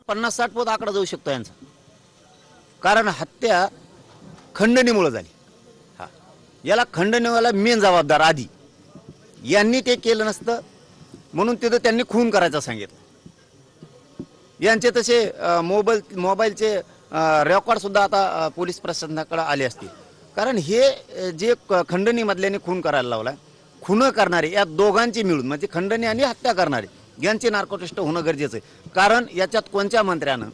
50-60 पद आकडा जाऊ शकतो यांचा, कारण हत्या खंडणीमुळे झाली। हा, याला खंडणीवाला मेन जबाबदार आधी यांनी ते केलं नसतं म्हणून तिथं त्यांनी खून करायचं सांगितलं। यांचे तसे मोबाईलचे रेकॉर्ड सुद्धा आता पोलीस प्रशासनाकडे आले असतील, कारण हे जे खंडणीमधल्याने खून करायला लावला, खून करणारे या दोघांची मिळून म्हणजे खंडणी आणि हत्या करणारे यांचे नार्कोटिस्ट होणं गरजेचं आहे। कारण याच्यात कोणत्या मंत्र्यानं,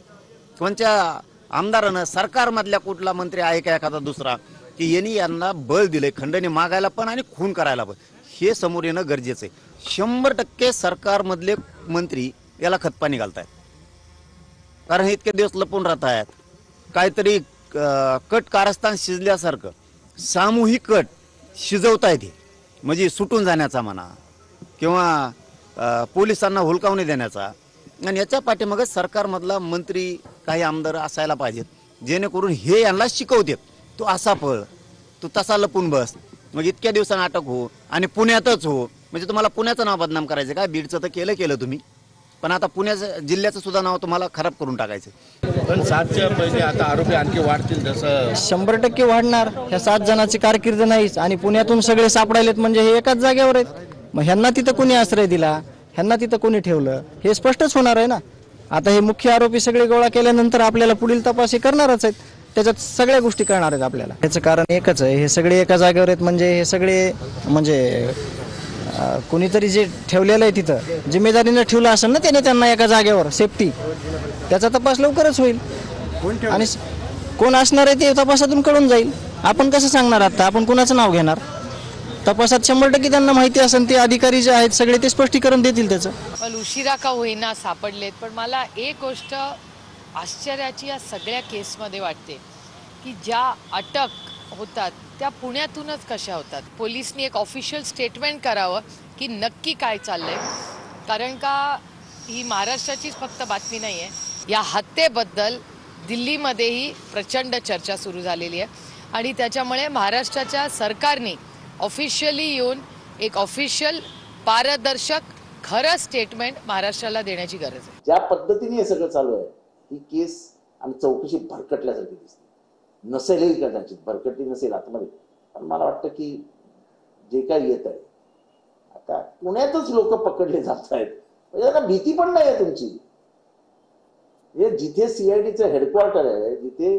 कोणत्या आमदारानं, सरकारमधल्या कुठला मंत्री आहे का एखादा दुसरा की यांनी यांना बळ दिले खंडणी मागायला पण आणि खून करायला पण, हे समोर येणं गरजेचं आहे। 100% सरकारमधले मंत्री याला खतपाणी घालतायत, कारण इतके दिवस लपून राहत आहेत। काहीतरी कट कारस्थान शिजल्यासारखं सामूहिक कट शिजवतायत, म्हणजे सुटून जाण्याचा म्हणा किंवा पोलिसांना हुलकावणी देण्याचा, आणि याच्या पाठीमागे सरकारमधला मंत्री काही आमदार असायला पाहिजेत, जेणेकरून हे यांना शिकवतात, तू असा पळ, तू तसा लपून बस, मग इतक्या दिवसांनी अटक हो आणि पुण्यातच हो। म्हणजे तुम्हाला पुण्याचं नाव बदनाम करायचं का? बीडचं तर केलं तुम्ही, पण आता पुण्याचं जिल्ह्याचं सुद्धा नाव तुम्हाला खराब करून टाकायचं। पण 7च्या पहिले आता आरोपी आणखी वाढतील, जसं 100% वाढणार। ह्या 7 जणांची कारकीर्द नाहीच, आणि पुण्यातून सगळे सापडायलेत म्हणजे हे एकाच जागेवर आहेत। मग ह्यांना तिथं कोणी आश्रय दिला, ह्यांना तिथं कोणी ठेवलं, हे स्पष्टच होणार आहे ना। आता हे मुख्य आरोपी सगळे गोळा केल्यानंतर आपल्याला पुढील तपास हे करणारच आहेत, त्याच्यात सगळ्या गोष्टी कळणार आहेत आपल्याला। याचं कारण एकच आहे, हे सगळे एका जागेवर आहेत म्हणजे हे सगळे म्हणजे कोणीतरी जे ठेवलेलं आहे तिथं जिम्मेदारीनं ठेवलं असेल ना त्याने त्यांना एका जागेवर सेफ्टी, त्याचा तपास लवकरच होईल। आणि कोण असणार आहे ते तपासातून कळून जाईल। आपण कसं सांगणार आता, आपण कुणाचं नाव घेणार? तपासात 100% त्यांना माहिती असेल, ते अधिकारी जे आहेत सगळे ते स्पष्टीकरण देतील त्याचं। पण उशिरा का होईना सापडलेत, पण मला एक गोष्ट आश्चर्याची या सगळ्या केसमध्ये वाटते की ज्या अटक होतात त्या पुण्यातूनच कशा होतात। पोलिसांनी एक ऑफिशियल स्टेटमेंट करावं की नक्की काय चाललंय, कारण का ही महाराष्ट्राचीच फक्त बातमी नाही आहे, या हत्येबद्दल दिल्लीमध्येही प्रचंड चर्चा सुरू झालेली आहे, आणि त्याच्यामुळे महाराष्ट्राच्या सरकारने ऑफिशियली येऊन एक ऑफिशियल पारदर्शक खरं स्टेटमेंट महाराष्ट्राला देण्याची गरज आहे। ज्या पद्धतीने हे सगळं चालू आहे ही केस आणि चौकशी भरकटल्यासारखी दिसते, नसेलही कदाचित भरकटली नसेल आतमध्ये, पण मला वाटतं की जे काही येत आहे आता पुण्यातच लोक पकडले जात आहेत, म्हणजे त्यांना भीती पण नाही आहे तुमची। हे जिथे CIDचं हेडक्वार्टर आहे, जिथे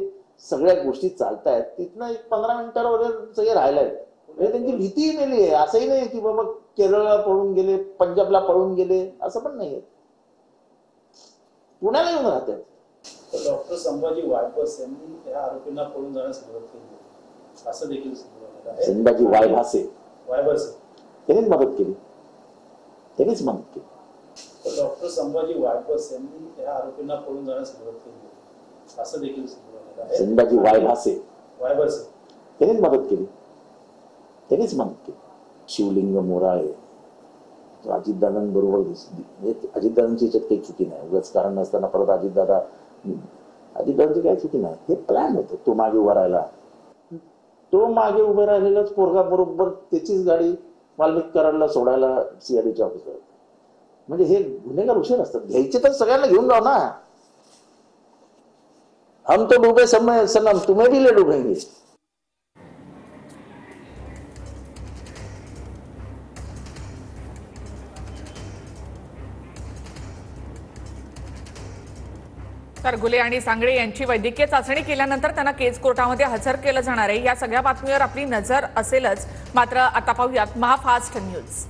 सगळ्या गोष्टी चालत आहेत, तिथनं एक 15 मिनिटावर वगैरे सगळे राहिले आहेत, म्हणजे त्यांची भीतीही नेली आहे। असंही नाही की बाबा केरळला पळून गेले, पंजाबला पळून गेले, असं पण नाहीये, पुण्याला येऊन राहतात। डॉक्टर संभाजी वायबस यांनी त्या आरोपींना पळून जाण्यास मदत केली असं देखील संभाजी वायभासे त्यांनीच मदत केली, त्यांनीच मदत केली। डॉक्टर संभाजी वायबस यांनी त्या आरोपींना पळून जाण्यास मदत केली असं देखील संभाजी वायभासे त्यांनीच मदत केली, त्यांनीच मदत केली। शिवलिंग मोराळे अजितदादांबरोबर, अजितदादांची याच्यात काही चुकी नाही, उगाच कारण नसताना परत अजितदादांची काही चुकी नाही, हे प्लॅन होतं। तो मागे उभा राहिला, तो मागे उभे राहिलेलाच पोरगा बरोबर त्याचीच गाडी वाल्मिक कराडला सोडायला CIDच्या ऑफिसवर, म्हणजे हे गुन्हेगार हुशार असतात। घ्यायचे तर सगळ्यांना घेऊन जाऊ ना, हम तो डुबे सनम तुम्हें भी ले डुबेंगे। तर घुले आणि सांगळे यांची वैद्यकीय चाचणी केल्यानंतर त्यांना केज कोर्टामध्ये हजर केलं जाणार आहे। या सगळ्या बातमीवर आपली नजर असेलच, मात्र आता पाहूयात महाफास्ट न्यूज।